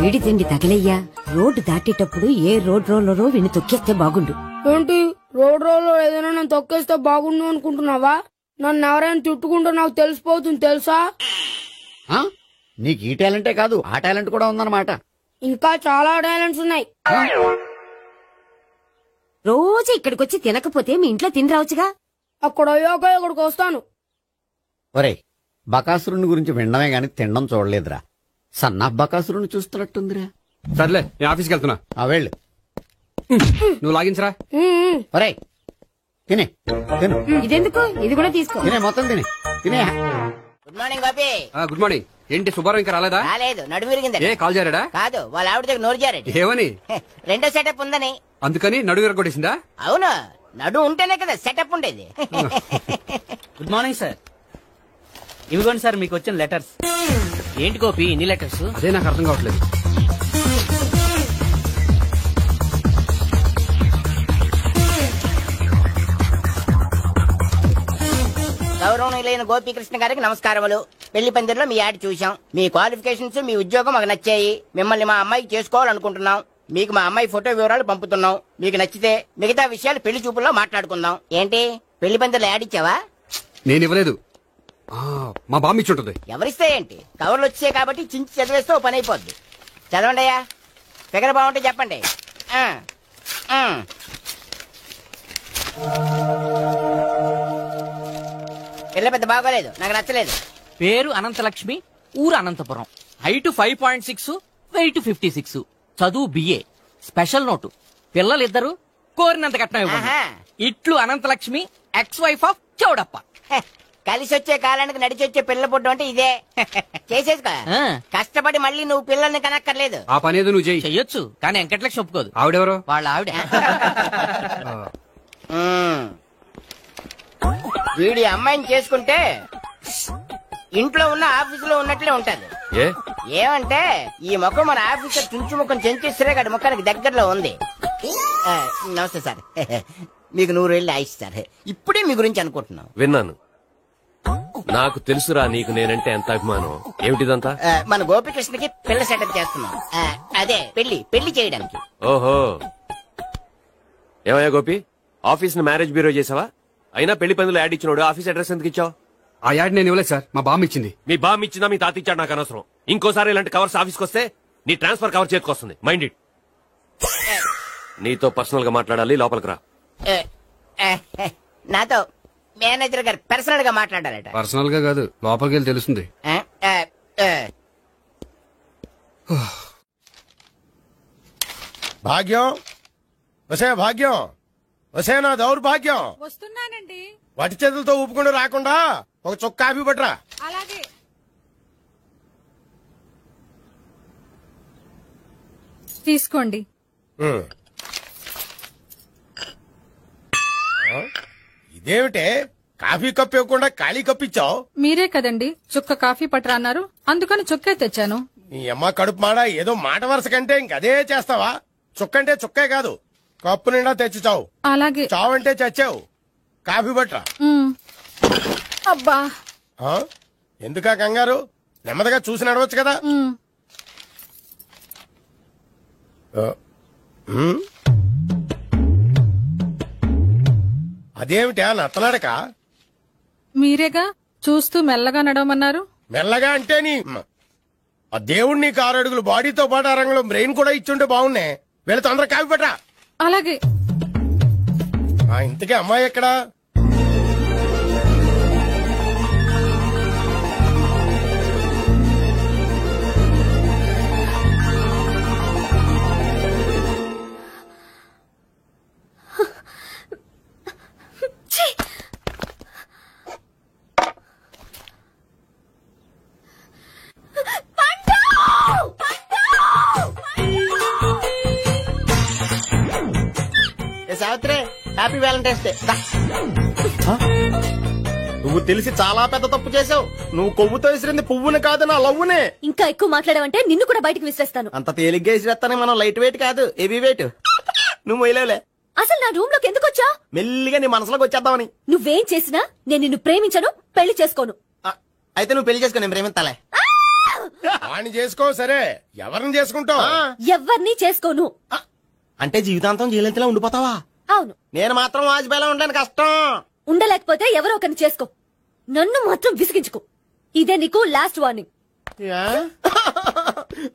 వేడి తిండి తగలయ్యా. రోడ్డు దాటేటప్పుడు ఏ రోడ్ రోలరో విని తొక్కేస్తే బాగుండు. ఏంటి రోడ్ రోలర్ ఏదైనా నేను తొక్కేస్తే బాగుండు అనుకుంటున్నావా? నన్ను ఎవరైనా తిట్టుకుంటే నాకు తెలిసిపోతుంది తెలుసా? నీకు ఈ టాలెంటే కాదు ఆ టాలెంట్ కూడా ఉందన్నమాట. ఇంకా చాలా టాలెంట్స్ ఉన్నాయి. రోజు ఇక్కడికొచ్చి తినకపోతే మీ ఇంట్లో తిని రావచ్చుగా. అక్కడ అయ్యాక ఇక్కడికి వస్తాను. ఒరే, బకాసురుని గురించి వినడమే గాని తినడం చూడలేదురా. సన్నా బకాసురుని చూస్తున్నట్టుందిరా. సర్లే నేను ఆఫీస్కి వెళ్తున్నా. వెళ్ళు. నువ్వు లాగించరా. ఒరే తినే తిను. ఇదెందుకు? ఇది కూడా తీసుకో. తినే మొత్తం తినే తినే. Good morning Gopi. Good morning. ఏంటి సుబ్బారావు ఇంకా రాలేదా? రాలేదు, నడుము విరిగింది. ఏ కాల్ చేరాడా? కాదు, వాళ్ళ ఆవిడ దగ్గర నోరు జారాడు. ఏమని? రెండో సెటప్ ఉందని. అందుకని నడుగు విరగొట్టేసిందా? అవును, నడు ఉంటేనే కదా సెటప్ ఉండేది. Good morning sir. ఇవిగోండి సార్ మీకు వచ్చిన లెటర్స్. ఏంటి గోపి ఇన్ని లెటర్స్? అదే నాకు అర్థం కావట్లేదు. గౌరవనీయులైన గోపీకృష్ణ గారికి నమస్కారములు. పెళ్లి పందిరిలో మీ యాడ్ చూశాం. మీ క్వాలిఫికేషన్స్, మీ ఉద్యోగం మాకు నచ్చాయి. మిమ్మల్ని మా అమ్మాయికి చేసుకోవాలనుకుంటున్నాం. మీకు మా అమ్మాయి ఫోటో వివరాలు పంపుతున్నాం. మీకు నచ్చితే మిగతా విషయాలు పెళ్లి చూపుల్లో మాట్లాడుకుందాం. ఏంటి పెళ్లి పందిరిలో యాడ్ ఇచ్చావా? నేను ఇవ్వలేదు, మా బామ్మ ఇచ్చి ఉంటుంది. ఎవరిస్తే ఏంటి, కవర్లు వచ్చాయి కాబట్టి చించి చదివేస్తే ఓ పని అయిపోద్ది. చదవండి అయ్యా. ఫిగర్ బాగుంటే చెప్పండి. పిల్ల పెద్ద బాగోలేదు, నాకు నచ్చలేదు. పేరు అనంతలక్ష్మి, ఊరు అనంతపురం, హైట్ 5.6, వెయిట్ 56, చదువు బిఏ, స్పెషల్ నోటు పిల్లలిద్దరు కోరినంత కట్నం ఇవ్వండి. ఇట్లు Ananthalakshmi, ex wife of Chowdappa. కలిసి వచ్చే కాలానికి నడిచి వచ్చే పిల్ల పుట్టం అంటే ఇదే. చేసేసుకో. కష్టపడి మళ్ళీ నువ్వు పిల్లల్ని కనక్కర్లేదు. ఆ పని ఏదో నువ్వు చెయ్యొచ్చు, కానీ వెంకటలక్ష్మి ఒప్పుకోదు. ఆవిడెవరో? వాళ్ళ ఆవిడ. వీడి అమ్మాయిని చేసుకుంటే ఇంట్లో ఉన్న ఆఫీసులో ఉన్నట్లే ఉంటది. ఏమంటే ఈ ముఖం మన ఆఫీసర్ చుంచు ముఖం చెంచేశ్వరే గారి ముఖానికి దగ్గరలో ఉంది. నమస్తే సార్. మీకు 100 ఏళ్ళు ఆయుష్ సార్. ఇప్పుడే మీ గురించి అనుకుంటున్నాం. విన్నాను. నాకు తెలుసురా నీకు నేనంటే ఎంత అభిమానం. ఏమిటిదంతా? మన గోపికృష్ణకి పిల్ల సెటప్ చేస్తున్నాం. అదే పెళ్లి చేయడానికి. ఓహో, ఏమయ్యా గోపి, ఆఫీస్ ని మ్యారేజ్ బ్యూరో చేసావా? అయినా పెళ్లి పందులు యాడ్ ఇచ్చినోడు ఆఫీస్ అడ్రస్ ఎందుకు ఇచ్చావు? ఆ యాడ్ నేను ఇవ్వలేదు సార్, మా బామ్మ ఇచ్చింది. మీ బామ్మ ఇచ్చిందా మీ తాత ఇచ్చాడు నాకు అనవసరం. ఇంకోసారి ఇలాంటి కవర్స్ ఆఫీస్కి వస్తే నీ ట్రాన్స్ఫర్ కవర్ చేతికొస్తుంది. Mind it. నీతో పర్సనల్ గా మాట్లాడాలి, లోపలికి రా. నాతో మేనేజర్ గారు పర్సనల్ గా మాట్లాడాలట. పర్సనల్ గా కాదు, లోపలికి వెళ్ళి తెలుస్తుంది. భాగ్యం, వసే భాగ్యం, వసే నా దౌర్భాగ్యం. వస్తున్నానండి. వటి చేతులతో ఊపుకుండా రాకుండా ఒక చుక్క కాఫీ పట్టరా. అలాగే. తీసుకోండి. ఇదేమిటే కాఫీ కప్ ఇవ్వకుండా ఖాళీ కప్ ఇచ్చావు? మీరే కదండి చుక్క కాఫీ పట్టరా అన్నారు, అందుకని చుక్కే తెచ్చాను. నీ అమ్మ కడుపు మాడ, ఏదో మాట వరుస కంటే ఇంకదే చేస్తావా? చుక్కంటే చుక్కే కాదు, కప్పు నిండా తెచ్చి చావు. అలాగే. చావంటే చచ్చావు. కాఫీ పట్టరా. అబ్బా, ఎందుకా కంగారు? నెమ్మదిగా చూసి నడవచ్చు కదా. అదేమిటా నత్తనాడక? మీరేగా చూస్తూ మెల్లగా నడవమన్నారు. మెల్లగా అంటే నీ ఆ దేవుడు నీకు 6 అడుగులు బాడీతో పాటు 6 అంగుళం బ్రెయిన్ కూడా ఇచ్చుంటే బాగున్నే. వీళ్ళ తొందరగా కాఫీ పట్టరా. అలాగే. ఇంతకీ అమ్మాయి ఎక్కడా? Savitri, happy Valentine's day. నువ్వు తెలిసి చాలా పెద్ద తప్పు చేసావు. నువ్వు కొవ్వుతో విసిరింది పువ్వుని కాదు, నా లవ్వునే. ఇంకా ఎక్కువ మాట్లాడావంటే నిన్ను కూడా బయటకు విసిరేస్తాను. అంత తేలిగ్గా విసిరేస్తానే. మనం లైట్ వెయిట్ కాదు, హెవీ వెయిట్. నువ్వు మొయ్యలేవులే. అసలు నా రూమ్ లోకి ఎందుకు వచ్చా? మెల్లిగా నీ మనసులోకి వచ్చేద్దామని. నువ్వేం చేసినా నేను నిన్ను ప్రేమించను, పెళ్లి చేసుకోను. అయితే నువ్వు పెళ్లి చేసుకో, నేను ప్రేమిస్తాలే. వాణ్ణి చేసుకో సరే, ఎవరిని చేసుకుంటావు? ఎవరిని చేసుకోను. అంటే జీవితాంతం జైలెంతలా ఉండిపోతావా? అవును. నేను మాత్రం వాజ్పేయిలా ఉండడానికి కష్టం. ఉండలేకపోతే ఎవరో ఒకరిని చేసుకో, నన్ను మాత్రం విసిగించుకో. ఇదే నీకు లాస్ట్ వార్నింగ్.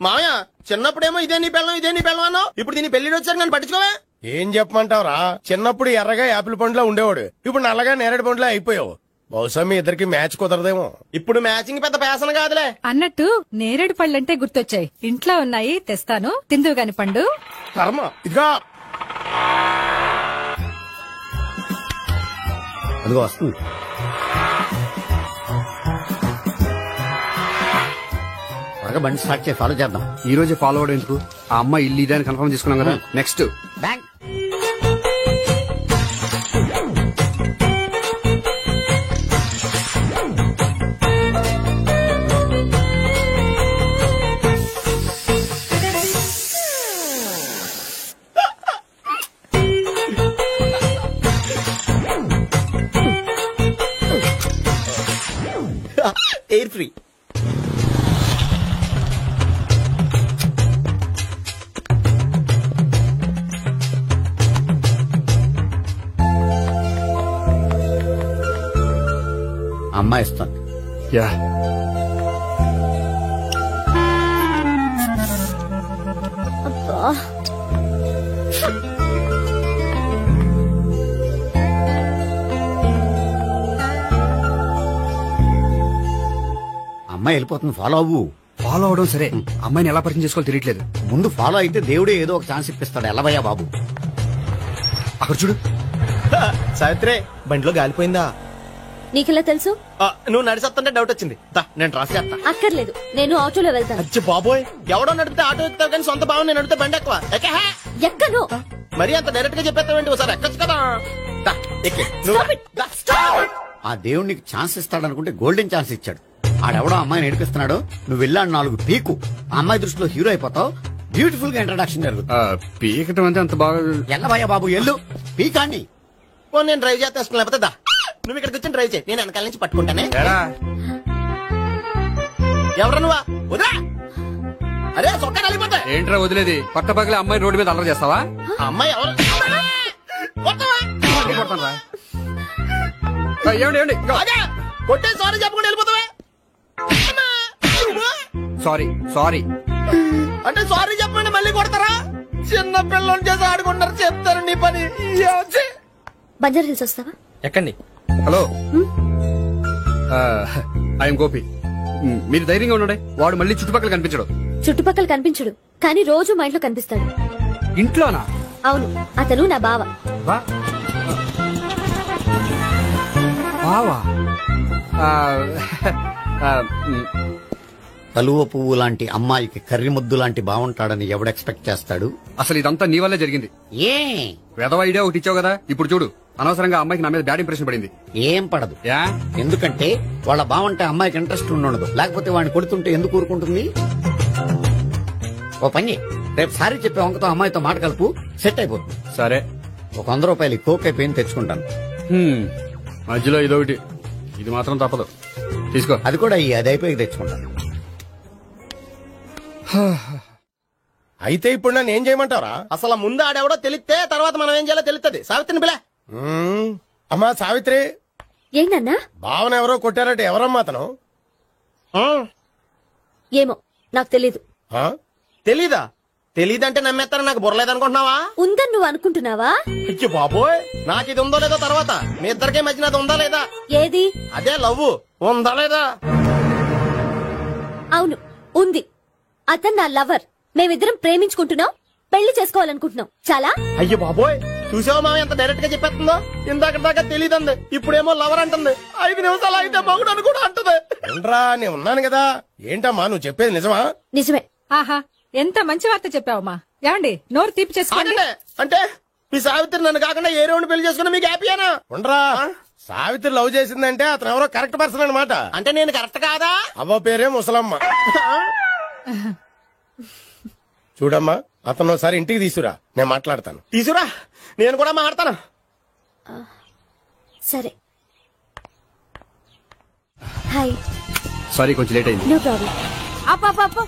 మామయ్య చిన్నప్పుడేమో ఇదే నీ పెళ్ళం అన్నావు, ఇప్పుడు దీని పెళ్లి వచ్చారు నన్ను పట్టించుకోవా? ఏం చెప్పమంటావురా, చిన్నప్పుడు ఎర్రగా యాపిల్ పండులో ఉండేవాడు, ఇప్పుడు నల్లగా నేరేడు పండులో అయిపోయావు. బహుశా మీ ఇద్దరికి మ్యాచ్ కుదరదేమో. ఇప్పుడు మ్యాచింగ్ పెద్ద పేసన కాదులే. అన్నట్టు నేరేడు పళ్ళంటే గుర్తొచ్చాయి. ఇంట్లో ఉన్నాయి, తెస్తాను, తిందువు గాని పండు. కర్మ. ఇదిగా అదిగో వస్తుంది. త్వరగా బండి స్టార్ట్ చేసి ఫాలో చేద్దాం. ఈ రోజే ఫాలో అవడం ఎందుకు? ఆ అమ్మాయి ఇల్లు ఇదే అని కన్ఫర్మ్ చేసుకున్నాం కదా. Next bank. Air free. అమ్మాయి ఇస్తాను. యా అమ్మాయి వెళ్ళిపోతుంది, ఫాలో అవ్వు. ఫాలో అవడం సరే, అమ్మాయిని ఎలా పరిచయం చేసుకోవాలో తెలియట్లేదు. ముందు ఫాలో అయితే దేవుడే ఏదో ఒక ఛాన్స్ ఇప్పిస్తాడు. ఎలవయ్యా బాబు. అక్కడ చూడు. సావిత్రి బండిలో గాలిపోయిందా? నీకెలా తెలుసు? నువ్వు నడిచేస్తుంటే డౌట్ వచ్చింది. నేను ట్రాస్ చేస్తా. అక్కర్లేదు, నేను ఆటోలో వెళ్తాను. అచ్చి బాబోయ్, ఎవడో నడిపితే ఆటో ఎక్కుతావు కానీ సొంత భావం నేను నడిపితే బండి ఎక్కువ. ఎక్కను. మరి అంత డైరెక్ట్ గా చెప్పేస్తావేంటి? ఒకసారి ఎక్కొచ్చు కదా. ఎక్కి ఆ దేవుడు నీకు ఛాన్స్ ఇస్తాడనుకుంటే గోల్డెన్ ఛాన్స్ ఇచ్చాడు. ఆడెవడో అమ్మాయిని ఏడిపిస్తున్నాడు, నువ్వు వెళ్ళాడు 4 పీకు. ఆ అమ్మాయి దృష్టిలో హీరో అయిపోతావు. బ్యూటిఫుల్ గా ఇంట్రడక్షన్ జరుగుతుంది. పీకటం అంటే అంత బాగా ఎల్లవయ్యా బాబు, ఎల్లు పీకాన్ని. నేను డ్రైవ్ చేస్తాను, లేకపోతే దా నువ్వు ఇక్కడికి వచ్చి డ్రైవ్ చేయి, నేను వెనకాల నుంచి పట్టుకుంటానే. ఎవరు నువ్వా? వదిలా. అరే సొక్క కలిగిపోతా. ఏంట్రా వదిలేది? పట్ట పగలే అమ్మాయి రోడ్డు మీద అల్లరి చేస్తావా? అమ్మాయి ఎవరు? ఏమండి కొట్టే సారీ చెప్పకుండా వెళ్ళిపోతావా? సారీ అంటే సారీ చెప్పండి మళ్ళీ కొడతారా? చిన్న పిల్లలు చేసి ఆడుకుంటారు, చెప్తారు నీ పని. బంజారా హిల్స్ వస్తావా? ఎక్కండి. Hello, I'm Gopi. మీరు ధైర్యంగా ఉండండి. వాడు మళ్ళీ చుట్టుపక్కల కనిపించడు. చుట్టుపక్కల కనిపించడు, కానీ రోజు మా ఇంట్లో కనిపిస్తాడు. ఇంట్లోనా? అవును, అతను నా బావ. బావా? కలువ పువ్వు లాంటి అమ్మాయికి కర్రి ముద్దు లాంటి బాగుంటాడని ఎవడు ఎక్స్పెక్ట్ చేస్తాడు? అసలు ఇదంతా నీ వల్లే జరిగింది. ఏ వెధవ ఐడియా ఒకటి ఇచ్చావు కదా, ఇప్పుడు చూడు. అనవసరంగా అమ్మాయికి నా మీద బ్యాడ్ ఇంప్రెషన్ పడింది. ఏం పడదు. ఎందుకంటే వాళ్ళ బాగుంటే అమ్మాయికి ఇంట్రెస్ట్ ఉండదు. లేకపోతే వాడిని కొడుతుంటే ఎందుకు ఊరుకుంటుంది? ఓ పని, రేపు సారీ చెప్పే వంకతో అమ్మాయితో మాట కలుపు, సెట్ అయిపోతుంది. సరే, ఒక 100 రూపాయలు కోక్ అయిపోయింది, తెచ్చుకుంటాను. మధ్యలో ఇదొకటి, ఇది మాత్రం తప్పదు. తీసుకో. అది కూడా అది అయిపోయి తెచ్చుకుంటాను. అయితే ఇప్పుడు నన్ను ఏం చేయమంటావరా? అసలు ముందు ఆడెవడో తెలిస్తే తర్వాత మనం ఏం చేయాలో తెలుస్తుంది. సావిత్రిని పిల్ల. అమ్మా సావిత్రి. ఏంటన్నా? భావన ఎవరో కొట్టారట, ఎవరమ్మా అతను? ఏమో నాకు తెలీదు. తెలీదా? తెలీదంటే నమ్మేస్తారని నాకు బుర్రలేదనుకుంటున్నావా? ఉందని నువ్వు అనుకుంటున్నావా? అయ్యో బాబోయ్, నాకు ఇది ఉందో లేదో తర్వాత. మీ ఇద్దరికే మధ్యన అది ఉందా లేదా? ఏది? అదే లవ్ ఉందా లేదా? అవును, ఉంది. అతను నా లవర్. మేమిద్దరం ప్రేమించుకుంటున్నాం, పెళ్లి చేసుకోవాలనుకుంటున్నాం. చాలా. అయ్యో బాబోయ్, చూసావా మామ ఎంత డైరెక్ట్ గా చెప్పేస్తుందో? ఇందాక దాకా తెలియదండి, ఇప్పుడేమో లవర్ అంటుంది. 5 నిమిషాలు అయితే మగుడు అని కూడా అంటుంది. ఏంట్రా, నేను ఉన్నాను కదా. ఏంటమ్మా నువ్వు చెప్పేది నిజమా? నిజమే. ఆహా, ఎంత మంచి వార్త చెప్పావమ్మా. ఏమండి, నోరు తీపి చేసుకోండి. అంటే మీ సావిత్రి నన్ను కాకుండా ఏ రౌండ్ పెళ్లి చేసుకున్నా మీకు హ్యాపీయేనా? ఉండరా, సావిత్రి లవ్ చేసిందంటే అతను ఎవరో కరెక్ట్ పర్సన్ అనమాట. అంటే నేను కరెక్ట్ కాదా? అవ్వ పేరే ముసలమ్మ. చూడమ్మా, అతను ఒకసారి ఇంటికి తీసుకురా, నేను మాట్లాడతాను. తీసురా, నేను కూడా మాట్లాడతాను. సరే. హాయ్. సారీ, కొంచెం లేట్ అయింది. No problem. అప్పు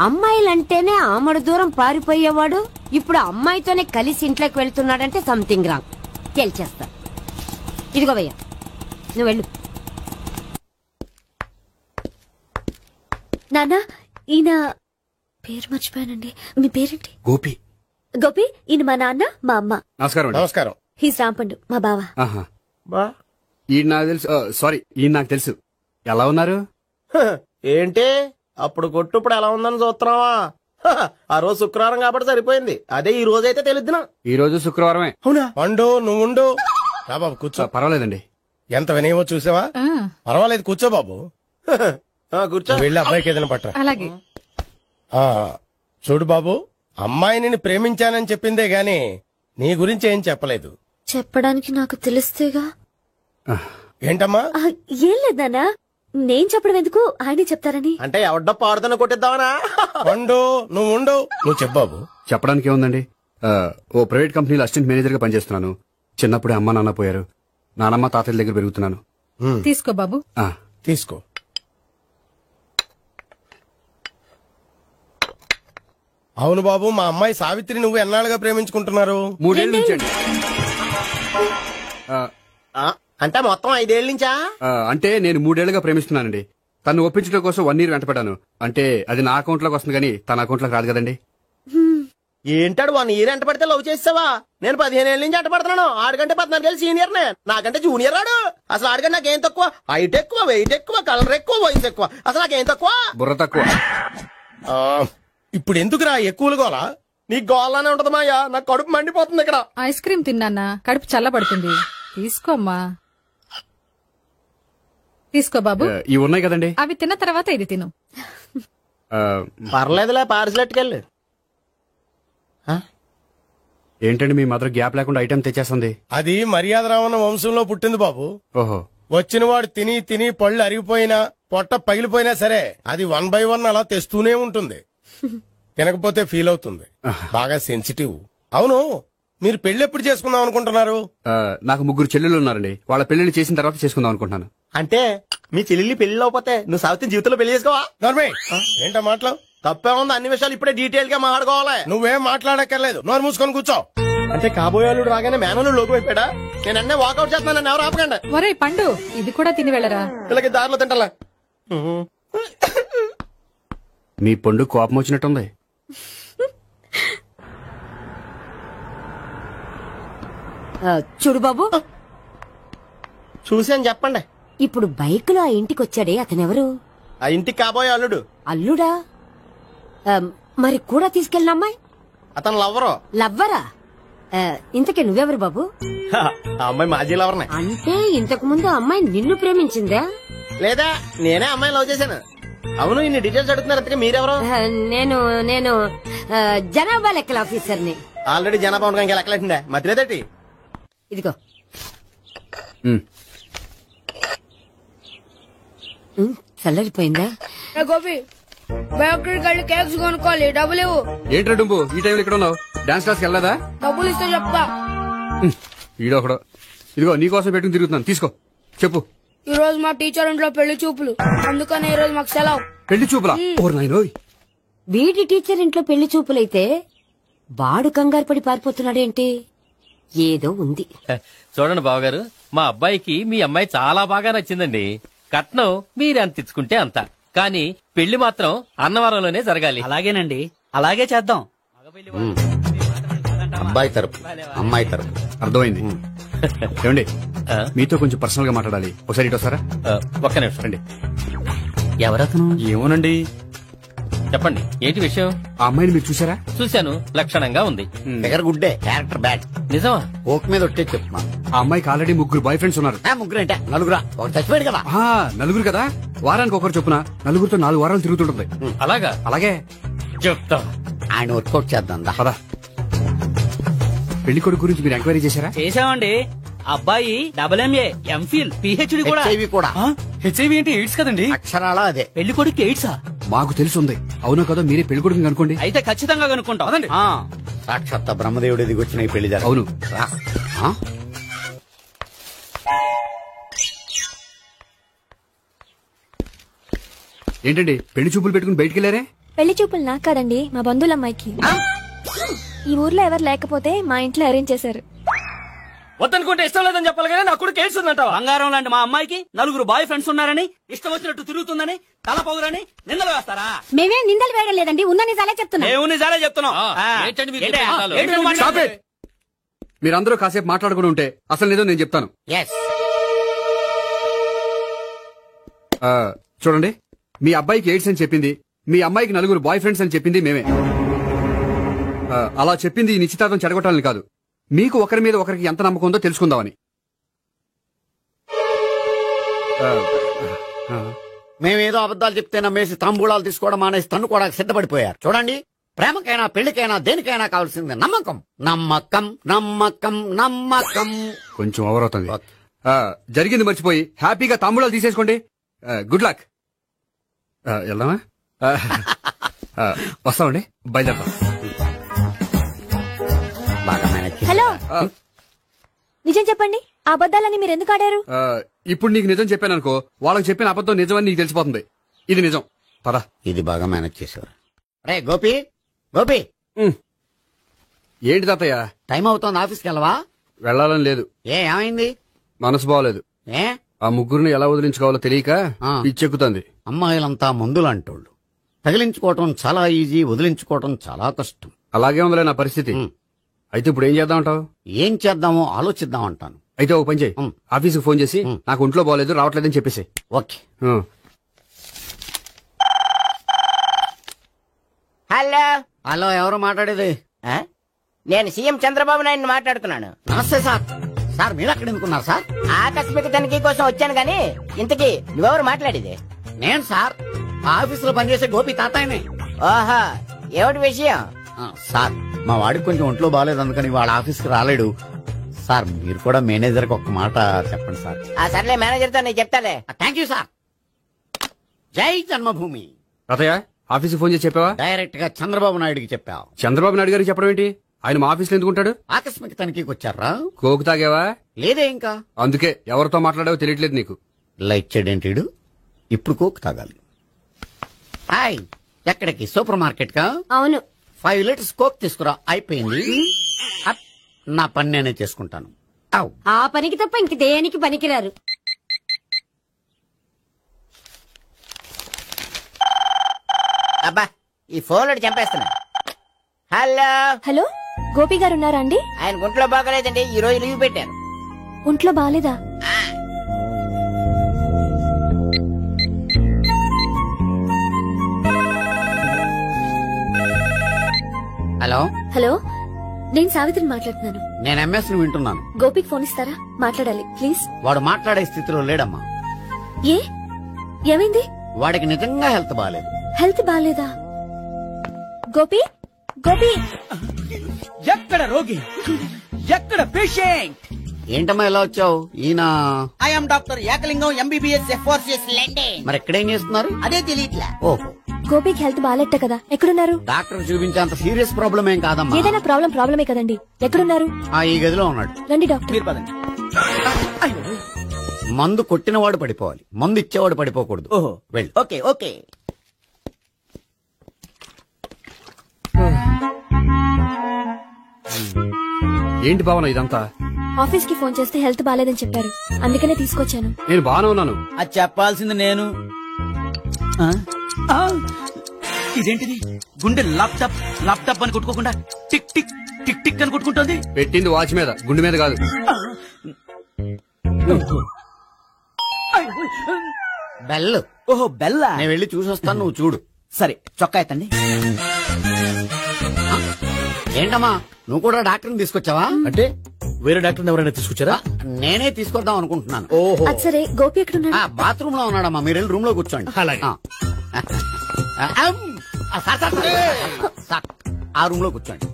అమ్మాయిలంటేనే ఆమడు దూరం పారిపోయేవాడు ఇప్పుడు అమ్మాయితోనే కలిసి ఇంట్లోకి వెళ్తున్నాడంటే సంథింగ్ రాంగ్. తేల్చేస్తా. ఇదిగో భయ్యా, నువ్వు వెళ్ళు. నాన్న, ఈయన పేరు మర్చిపోయానండి. మీ పేరేంటి? గోపి. గోపి, ఈయన మా నాన్న, మా అమ్మ. నమస్కారం. నమస్కారం. హీస్ రాంపండు, మా బావ. ఆహా. ఈయన నాకు తెలుసు. సారీ, ఈయన నాకు తెలుసు. ఎలా ఉన్నారు? ఏంటి అప్పుడు కొట్టు ఇప్పుడు ఎలా ఉందని చూస్తున్నావా? ఆ రోజు శుక్రవారం కాబట్టి సరిపోయింది. అదే ఈ రోజు అయితే తెలుద్దునా. ఈ రోజు శుక్రవారమే. అవునా? పండు నువ్వు ఉండు. రా బాబు కూర్చో. పర్వాలేదండి. ఎంత వినయమో చూసావా? పర్వాలేదు, కూర్చో బాబు. కూర్చో. వెళ్ళి అబ్బాయికి ఏదైనా పట్టరా. అలాగే. చూడు బాబు, అమ్మాయిని నేను ప్రేమించానని చెప్పిందే గాని నీ గురించి ఏం చెప్పలేదు. చెప్పడానికి నాకు తెలిస్తేగా. ఏంటమ్మా? ఏం లేదు నాన్న, నేను చెప్పడం ఎందుకు, ఆయనే చెప్తారని. అంటే ఎవడ్డ పాడుతున్న కొట్టిద్దామనా? పండు నువ్వు ఉండు. నువ్వు చెప్పు బాబు. చెప్పడానికి ఏముందండి, ఓ ప్రైవేట్ కంపెనీలో అసిస్టెంట్ మేనేజర్ గా పనిచేస్తున్నాను. చిన్నప్పుడే అమ్మ నాన్న పోయారు. నానమ్మ తాతయ్య దగ్గర పెరుగుతున్నాను. తీసుకో బాబు. తీసుకో. అవును బాబు, మా అమ్మాయి సావిత్రి నువ్వు ఎన్నాళ్ళుగా ప్రేమించుకుంటున్నారు? 3 ఏళ్ళ నుంచి అండి. అంటే మొత్తం 5 ఏళ్ళ నుంచా? అంటే నేను 3 ఏళ్లుగా ప్రేమిస్తున్నానండి. తను ఒప్పించడం కోసం 1 year వెంటపడ్డాను. అంటే అది నా అకౌంట్ లోకి వస్తుంది కానీ తన అకౌంట్ లోకి రాదు కదండి. ఏంటాడు 1 year ఎంట పడితే లవ్ చేసావా? నేను 15 ఏళ్ళ నుంచి ఎంట పడుతున్నాను. ఆడికంటే 14 ఏళ్ళు సీనియర్ నే, నాకంటే జూనియర్ ఆడు. అసలు ఆడికంటే నాకేం తక్కువ? హైట్ ఎక్కువ, వెయిట్ ఎక్కువ, కలర్ ఎక్కువ, వయసు ఎక్కువ. అసలు నాకేం తక్కువ? బుర్ర తక్కువ. ఇప్పుడు ఎందుకురా ఎక్కువలు గోలా? నీకు గోళ్ళనే ఉంటది మాయా, నాకు కడుపు మండిపోతుంది ఇక్కడ. ఐస్ క్రీమ్ తిన్నానా, కడుపు చల్లబడుతుంది. తీసుకోమ్మా. తీసుకో బాబు. ఇవి ఉన్నాయి కదండి, అవి తిన్న తర్వాత ఇది తిను. పర్లేదులే, పార్సిలెట్కెళ్ళి. ఏంటండి మీ మదర్ గ్యాప్ లేకుండా ఐటెం తెచ్చేస్తుంది? అది మర్యాద రావణ వంశంలో పుట్టింది బాబు. ఓహో. వచ్చిన వాడు తిని తిని పళ్ళు అరిగిపోయినా పొట్ట పగిలిపోయినా సరే అది 1 by 1 అలా తెస్తూనే ఉంటుంది. తినకపోతే ఫీల్ అవుతుంది. బాగా సెన్సిటివ్. అవును, మీరు పెళ్లి ఎప్పుడు చేసుకుందాం అనుకుంటున్నారు? నాకు 3 చెల్లెలు ఉన్నారండి. వాళ్ళ పెళ్లిని చేసిన తర్వాత చేసుకుందాం అనుకుంటున్నాను. అంటే మీ చెల్లెల్ని పెళ్లి అవ్వకపోతే నువ్వు సావిత్రి జీవితంలో పెళ్లి చేసుకోవా? ఏంటో మాటలు? తప్పే ఉంది, అన్ని విషయాలు ఇప్పుడే డీటెయిల్ గా మాట్లాడుకోవాలి. నువ్వేం మాట్లాడక్కర్లేదు, నోరు మూసుకొని కూర్చో. అంటే కాబోయేవాళ్ళు రాగానే మేనలు లోకి అయిపోయాడా? నేను అన్నీ వాకౌట్ చేస్తున్నాను, నన్ను ఎవరు ఆపకండి. ఒరే పండు, ఇది కూడా తిని వెళ్ళరా. వీళ్ళకి దారిలో తింటలా. మీ పండు కోపం వచ్చినట్టుంది. చూడు బాబు, చూసి అని చెప్పండి. ఇప్పుడు బైక్ లో ఆ ఇంటికి వచ్చాడే అతనెవరు? ఆ ఇంటికి కాబోయే అల్లుడు. అల్లుడా? మరి కూడా తీసుకెళ్ళిన అమ్మాయి? అతను లవ్వరు. లవ్వరా? ఇంతకీ నువ్వెవరు బాబు? ఆ అమ్మాయి మాజీ లవర్నే. అంటే ఇంతకు ముందు అమ్మాయి నిన్ను ప్రేమించిందా? లేదా నేనే అమ్మాయి లవ్ చేశాను. అవును, ఇన్ని డీటెయిల్స్ అడుగుతున్నారు. ఇంతకీ మీరెవరు? నేను జనాభా లెక్కల ఆఫీసర్ని. ఆల్రెడీ జనాభా ఉండగా ఇంకా లెక్కలేటండే మధ్యలేదటి. ఇదిగో. చల్లరిపోయిందా? గోపి, బేకరీకి వెళ్ళి కేక్స్ కొనుక్కోవాలి, డబ్బులు ఇవ్వు. ఏంట్రా డుంబు ఈ టైంలో ఇక్కడ ఉన్నావు? డాన్స్ క్లాస్కి వెళ్ళదా? డబ్బులు ఇస్తే చెప్తా. ఈడొకడు. ఇదిగో నీకోసం పెట్టుకుని తిరుగుతున్నాను, తీసుకో. చెప్పు. ఈ రోజు మా టీచర్ ఇంట్లో పెళ్లి చూపులు, అందుకని ఈ రోజు మాకు సెలవు. పెళ్లి చూపులా? వీడి టీచర్ ఇంట్లో పెళ్లి చూపులైతే వాడు కంగారు పడి పారిపోతున్నాడేంటి? ఏదో ఉంది. చూడండి బావగారు, మా అబ్బాయికి మీ అమ్మాయి చాలా బాగా నచ్చిందండి. కట్నం మీరు అంత ఇచ్చుకుంటే అంత, కానీ పెళ్లి మాత్రం అన్నవరంలోనే జరగాలి. అలాగేనండి, అలాగే చేద్దాం. అబ్బాయి తరపు, అమ్మాయి తరపు. అర్థమైంది. ఏమండి, మీతో కొంచెం పర్సనల్ గా మాట్లాడాలి. ఒకసారి ఇటు వస్తారా? ఒక్క నిమిషం అండి. ఎవరతను? ఏమోనండి. చెప్పండి, ఏంటి విషయం? ఆ అమ్మాయిని మీరు చూసారా? చూశాను, లక్షణంగా ఉంది. ఫిగర్ గుడ్డే, క్యారెక్టర్ బ్యాడ్. నిజమా? ఓక్ మీద ఒట్టే చెప్తున్నా. ఆ అమ్మాయికి ఆల్రెడీ 3 బాయ్ ఫ్రెండ్స్ ఉన్నారు. 3 అంటే 4 ఒక చచ్చిపోయాడు కదా. 4 కదా, వారానికి ఒకరు చొప్పున 4 4 వారాలు తిరుగుతుంటుంది. అలాగా? అలాగే చెప్తా. ఆయన వర్కౌట్ చేద్దాం పదా. పెళ్లి కొడుకు గురించి మీరు ఎంక్వైరీ చేశారా? చేశామండి. అబ్బాయి MA, MPhil, PhD కూడా. హెచ్ఐవి అంటే ఎయిడ్స్ కదండి. అక్షరాలా అదే. పెళ్లి కొడుకు ఎయిడ్సా? మాకు తెలుసుంది. అవునా కదా, మీరే పెళ్లి కొడుకు కనుకోండి. అయితే ఖచ్చితంగా కనుక్కుంటాం. సాక్షాత్ బ్రహ్మదేవుడి దిగొచ్చిన ఈ పెళ్లి. అవును. ఏంటండి పెళ్లి చూపులు పెట్టుకుని బయటికి వెళ్ళారే? పెళ్లి చూపులు నాకు కాదండి, మా బంధువుల అమ్మాయికి. ఈ ఊర్లో ఎవరు లేకపోతే మా ఇంట్లో అరేంజ్ చేశారు. వద్దనుకుంటే ఇష్టం లేదని చెప్పాలి కానీ నా కొడుకు ఏడుస్తుందంటావా? బంగారం లాంటి మా అమ్మాయికి 4 బాయ్ ఫ్రెండ్స్ ఉన్నారని, ఇష్టం వచ్చినట్టు తిరుగుతుందని, తల పౌరని నిందలు వేస్తారా? మేమేం నిందలు వేయడం లేదండి, ఉన్న నిజాలే చెప్తున్నాం. మేము నిజాలే చెప్తున్నాం. Stop it! మీరందరూ కాసేపు మాట్లాడుకుని ఉంటే అసలు నిజం నేను చెప్తాను. చూడండి, మీ అబ్బాయికి ఎయిడ్స్ అని చెప్పింది, మీ అమ్మాయికి 4 బాయ్ ఫ్రెండ్స్ అని చెప్పింది మేమే. అలా చెప్పింది ఈ నిశ్చితార్థం చెడగొట్టాలని కాదు, మీకు ఒకరి మీద ఒకరికి ఎంత నమ్మకం ఉందో తెలుసుకుందామని. మేమేదో అబద్ధాలు చెప్తే నమ్మేసి తాంబూలాలు తీసుకోవడం మానేసి తన్నుకోవడానికి సిద్ధపడిపోయారు. చూడండి, ప్రేమకైనా పెళ్లికైనా దేనికైనా కావాల్సింది నమ్మకం. నమ్మకం నమ్మకం నమ్మకం. కొంచెం ఓవర్ అవుతుంది. జరిగింది మర్చిపోయి హ్యాపీగా తాంబూలాలు తీసేసుకోండి. Good luck. వెళ్దామా? వస్తామండి, బయలుదేరతాం. హలో, నిజం చెప్పండి, ఆ అబద్ధాలని మీరు ఎందుకు ఆడారు? ఇప్పుడు నీకు నిజం చెప్పాను అనుకో, వాళ్ళకి చెప్పిన అబద్ధం నిజమని నీకు తెలిసిపోతుంది. ఇది నిజం. పదా. ఇది బాగా మేనేజ్ చేసేవారు. రే గోపి, గోపి. ఏంటి తాతయ్య? టైం అవుతోంది, ఆఫీస్కి వెళ్ళవా? వెళ్లాలని లేదు. ఏమైంది? మనసు బాగోలేదు. ఆ ముగ్గురిని ఎలా వదిలించుకోవాలో తెలియక పిచ్చెక్కుతుంది. అమ్మాయిలంతా మందులాంటోళ్ళు. తగిలించుకోవటం చాలా ఈజీ, వదిలించుకోవటం చాలా కష్టం. అలాగే ఉందిలే నా పరిస్థితి. అయితే ఇప్పుడు ఏం చేద్దామంటావు? ఏం చేద్దామో ఆలోచిద్దామంటాను. అయితే ఒక పని చేయి, ఆఫీసుకు ఫోన్ చేసి నాకు ఒంట్లో బాగోలేదు రావట్లేదని చెప్పేసి. ఓకే. హలో హలో, ఎవరు మాట్లాడేది? నేను సీఎం చంద్రబాబు నాయుడు మాట్లాడుతున్నాను. నమస్తే సార్. సార్ మీరు అక్కడ ఎందుకున్నారు సార్? ఆకస్మిక తనిఖీ కోసం వచ్చాను గాని ఇంతకీ నువ్వెవరు మాట్లాడేది? నేను సార్, ఆఫీసులో పనిచేసే గోపి తాతాయనే. ఓహా, ఏమిటి విషయం? సార్, మా వాడికి కొంచెం ఒంట్లో బాగాలేదు, అందుకని వాళ్ళ ఆఫీస్కి రాలేడు. సార్, మీరు కూడా మేనేజర్ కి ఒక్క మాట చెప్పండి సార్. సర్లే, మేనేజర్ తో నేను చెప్తాలే. Thank you sir. జై జన్మభూమి. తాతయ్య, ఆఫీస్కి ఫోన్ చేసి చెప్పావా? డైరెక్ట్ గా చంద్రబాబు నాయుడుకి చెప్పావు. చంద్రబాబు నాయుడు గారికి చెప్పడం ఏంటి? ఆయన మా ఆఫీస్లో ఎందుకుంటాడు? ఆకస్మిక తనిఖీకి వచ్చారా? కోకు తాగావా? లేదే ఇంకా. అందుకే ఎవరితో మాట్లాడావో తెలియట్లేదు నీకు. లైట్ చేయడేంటిడు? ఇప్పుడు కోక్ తాగాలి. హాయ్, ఎక్కడికి? సూపర్ మార్కెట్ కా? అవును. 5 లీటర్స్ కోక్ తీసుకురా. అయిపోయింది. నా పని నేనే చేసుకుంటాను. ఆ పనికి తప్ప ఇంక దేనికి పనికిరారు. అబ్బా, ఈ ఫోన్ చంపేస్తున్నా. హలో హలో, గోపి గారు ఉన్నారా అండి? ఆయన గుంట్లో బాగలేదండి, ఈ రోజు లీవ్ పెట్టారు. ఒంట్లో బాగాలేదా? హలో హలో, నేను సావిత్రిని మాట్లాడుతున్నాను. నేను ఎంఎస్ ను వింటున్నాను. గోపికి ఫోన్ ఇస్తారా? మాట్లాడాలి ప్లీజ్. వాడు మాట్లాడే స్థితిలో లేడమ్మా. ఏ, ఏమైంది? వాడికి నిజంగా హెల్త్ బాగాలేదు. హెల్త్ బాగాలేదా? గోపి, గోపి. ఎక్కడ రోగి, ఎక్కడ పేషెంట్? ఏంటమ్మా ఎలా వచ్చావు? ఈయన I'm doctor Ekalingam MBBS FRCS London. మరి ఎక్కడేం చేస్తున్నారు? అదే తెలియట్లా. ఓహో, గోపికి హెల్త్ బాగాలెట్ట కదా, ఎక్కడున్నారు? డాక్టర్ చూపించేంత సీరియస్ ప్రాబ్లం ఏం కాదమ్మా. ఏదైనా ప్రాబ్లమే కదండి. ఎక్కడున్నారు? ఈ గదిలో ఉన్నాడు. రండి డాక్టర్. మీరు పదండి. మందు కొట్టినవాడు పడిపోవాలి, మందు ఇచ్చేవాడు పడిపోకూడదు. ఓహో, వెళ్ళి. Okay okay. ఏంటి భావన ఇదంతా? ఆఫీస్ కి ఫోన్ చేస్తే హెల్త్ బాగాలేదని చెప్పారు, అందుకనే తీసుకొచ్చాను. నేను బాగానే ఉన్నాను. అది చెప్పాల్సింది నేను. ఇదేంటిది? గుండె లాప్టాప్ లాప్టాప్ అని కొట్టుకోకుండా టిక్ టిక్ టిక్ టిక్ అని కొట్టుకుంటుంది. పెట్టింది వాచ్ మీద, గుండె మీద కాదు. బెల్. ఓహో, బెల్లా. నేను వెళ్ళి చూసొస్తాను, నువ్వు చూడు. సరే, చొక్కా ఎత్తండి. ఏంటమ్మా, నువ్వు కూడా డాక్టర్ని తీసుకొచ్చావా? అంటే వేరే డాక్టర్ ఎవరైనా తీసుకొచ్చారా? నేనే తీసుకొద్దాం అనుకుంటున్నాను. ఓహో, అది సరే, గోపి ఎక్కడున్నాడు? బాత్రూమ్ లో ఉన్నాడమ్మా, మీరు వెళ్ళి రూమ్ లో కూర్చోండి. అలాగే. సార్, ఆ రూమ్ లో కూర్చోండి.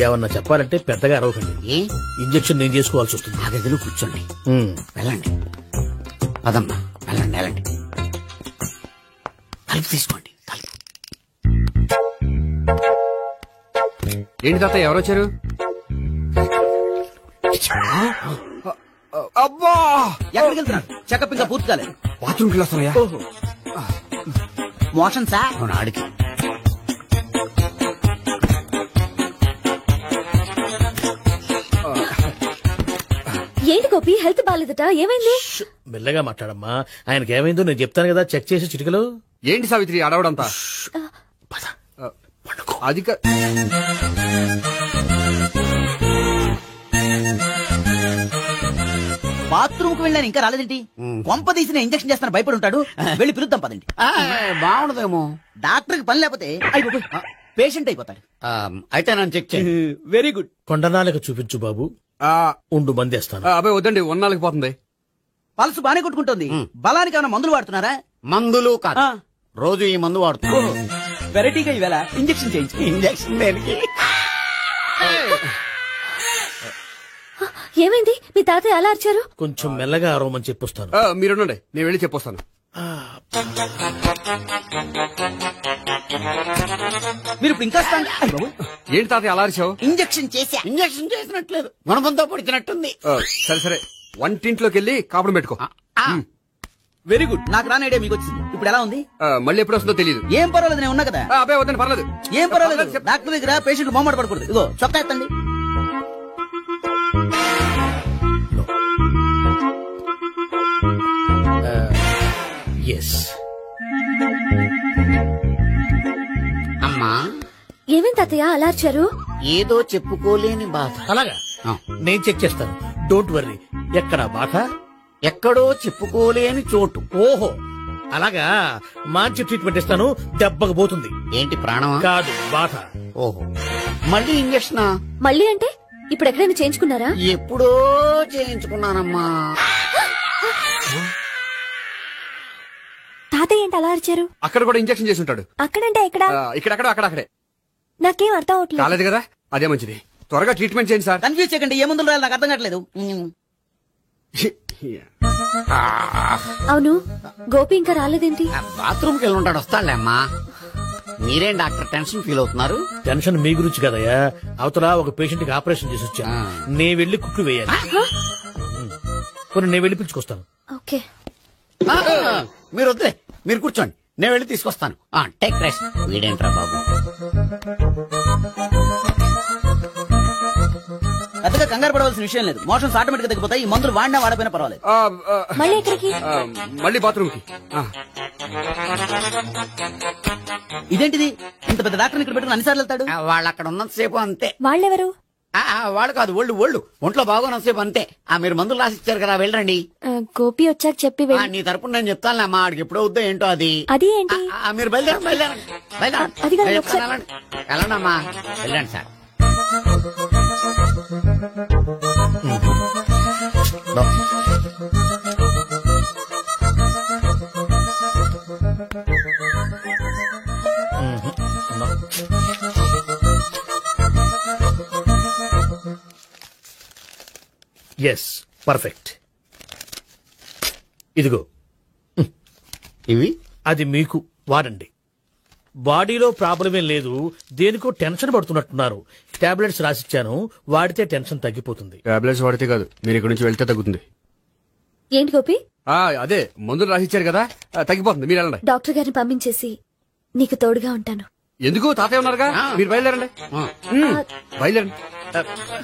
ఏమన్నా చెప్పాలంటే పెద్దగా అరవకండి. ఏ ఇంజెక్షన్ నేను చేసుకోవాల్సి వస్తుంది. ఆ గదిలో కూర్చోండి. వెళ్ళండి, పదమ్మా, వెళ్ళండి వెళ్ళండి. తలుపు తీసుకోండి, తలుపు. ఏంటి తాత, ఎవరొచ్చారు? అబ్బా, ఎక్కడికి వెళ్తున్నారు? చెకప్ ఇంకా పూర్తి కాలేదు. బాత్రూమ్కి వస్తున్నాయా? Motion sir. అవును ఆడికి. ఏంటి గోపి, హెల్త్ బాగాలేదట, ఏమైంది? మెల్లగా మాట్లాడమ్మా. ఆయనకి ఏమైందో నేను చెప్తాను కదా, చెక్ చేసి చిటికలు. ఏంటి సావిత్రి అడవడంతా? అది బాత్రూమ్ కు వెళ్ళాను, ఇంకా రాలేదేంటి? కొంప తీసిన ఇంజక్షన్ చేస్తాను భయపడి ఉంటాడు. వెళ్ళి పిలుద్దాం పదండి. బాగుండదేమో. డాక్టర్ కి పని లేకపోతే పేషెంట్ అయిపోతాడు. అయితే నన్ను చెక్ చేయి. Very good. కొండనాలకు చూపించు బాబు. ఉండు మందేస్తాను. అబ్బాయి వద్దండి, ఉన్నాళ్ళకి పోతుంది. పల్సు బానే కొట్టుకుంటుంది. బలానికి ఏమైనా మందులు వాడుతున్నారా? మందులు కాదు, రోజు ఈ మందు వాడుతున్నా. వెరైటీగా ఈవేళ ఇంజక్షన్ చేయించు. ఇంజక్షన్ దేనికి? ఏమైంది? మీ తాతయ్య అలా అరిచారు? కొంచెం మెల్లగా అరవమని చెప్పొస్తాను. మీరుండండి, నేను వెళ్ళి చెప్పొస్తాను. మీరు ఇప్పుడు ఇంకా ఏంటి తాతయ్య అలా అరిచావు? ఇంజక్షన్ చేసా. ఇంజక్షన్ చేసినట్లేదు, గుణపంతో పొడిచినట్టుంది. సరే సరే, వంటింట్లోకి వెళ్ళి కాపుడు పెట్టుకో. Very good. నాకు రాని ఐడియా మీకు వచ్చింది. ఇప్పుడు ఎలా ఉంది? మళ్ళీ ఎప్పుడు వస్తుందో తెలియదు. ఏం పర్వాలేదు, నేను ఉన్నా కదా. అబ్బాయి వద్దండి, పర్లేదు. ఏం పర్వాలేదు. డాక్టర్ దగ్గర పేషెంట్ మొహమాట పడకూడదు. ఇగో చొక్కా ఎత్తండి. అమ్మా, ఏమేం తాతయ్య అలా అరిచారు? ఏదో చెప్పుకోలేని బాధ. అలాగా, నేను చెక్ చేస్తాను. Don't worry. ఎక్కడ బాధ? ఎక్కడో చెప్పుకోలేని చోటు. ఓహో అలాగా, మంచి ట్రీట్మెంట్ ఇస్తాను, దెబ్బకు పోతుంది. ఏంటి ప్రాణమా? కాదు, బాధ. ఓహో, మళ్ళీ ఇంజక్షనా? మళ్ళీ అంటే ఇప్పుడు ఎక్కడైనా చేయించుకున్నారా? ఎప్పుడో చేయించుకున్నానమ్మా. తాతయ్య ఏంటి అలా అరిచారు? అక్కడ కూడా ఇంజక్షన్ చేసి ఉంటాడు. అక్కడంటే ఎక్కడ? ఇక్కడక్కడ అక్కడక్కడే. నాకేం అర్థం అవట్లేదు. కాలేదు కదా, అదే మంచిది. త్వరగా ట్రీట్మెంట్ చేయండి సార్. కన్ఫ్యూజ్ చేయకండి. ఏ మందులు రాయాలి నాకు అర్థం కావట్లేదు. అవును, గోపి ఇంకా రాలేదేంటి? బాత్రూమ్ కి వెళ్ళి ఉంటాడు, వస్తాడులే అమ్మా. మీరేం డాక్టర్ టెన్షన్ ఫీల్ అవుతున్నారు? టెన్షన్ మీ గురించి కదయ్యా. అవతల ఒక పేషెంట్ కి ఆపరేషన్ చేసి వచ్చా, నేను వెళ్లి కుక్కు వేయాలి. కొన్ని నేను వెళ్ళి పిలుచుకొస్తాను. ఓకే, మీరు వద్దులే, మీరు కూర్చోండి, నేను వెళ్ళి తీసుకొస్తాను. Take rest. వీడేంట్రా బాబు, పెద్దగా కంగారు పడవలసిన విషయం లేదు. మోషన్స్ ఆటోమేటిక్ గా తగ్గిపోతాయి. ఈ మందులు వాడినా వాడపోయినా పర్వాలేదు. మళ్ళీ ఎక్కడికి? మళ్ళీ బాత్రూమ్ కి. ఇదేంటిది? ఇంత పెద్ద డాక్టర్ ఇక్కడ పెట్టుకుని అన్నిసార్లు వెళ్తాడు. వాళ్ళు అక్కడ ఉన్నంతసేపు అంతే. వాళ్ళెవరు? వాళ్ళు కాదు, ఒళ్ళు ఒంట్లో బాగోనంతసేపు అంతే. మీరు మందులు రాసిచ్చారు కదా, వెళ్ళండి. గోపి వచ్చాక చెప్పి నీ తరపున నేను చెప్తాను అమ్మా. ఆడికి ఎప్పుడో వద్దో ఏంటో అది. అది ఏంటి? మీరు బయలుదేరండి. వెళ్ళండి అమ్మా, వెళ్ళండి సార్. Yes, perfect. ఇదిగో ఇవి అది మీకు వాడండి. బాడీలో ప్రాబ్లం ఏం లేదు, దేనికో టెన్షన్ పడుతున్నట్టున్నారు. టాబ్లెట్స్ రాసిచ్చాను, వాడితే టెన్షన్ తగ్గిపోతుంది. టాబ్లెట్స్ వాడితే కాదు, మీరు ఇక్కడ నుంచి వెళ్తే తగ్గుతుంది. ఏంటి గోపి? అదే మందులు రాసిచ్చారు కదా, తగ్గిపోతుంది. మీరు వెళ్ళండి. డాక్టర్ గారిని పంపించేసి నీకు తోడుగా ఉంటాను. ఎందుకు? తాతయ్య ఉన్నారుగా, మీరు బయలుదేరండి. బయలుదేరండి.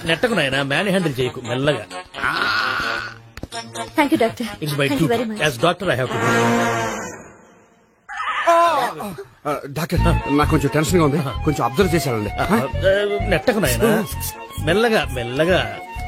నెట్టకు నాయనా, మ్యాన్ హ్యాండిల్ చేయకు, మెల్లగా. Thank you doctor. It's my duty as doctor. I have to doctor, నాకు కొంచెం టెన్షన్ గా ఉంది, కొంచెం అబ్జర్వ్ చేశానండి. నెట్టకు నాయనా, మెల్లగా మెల్లగా.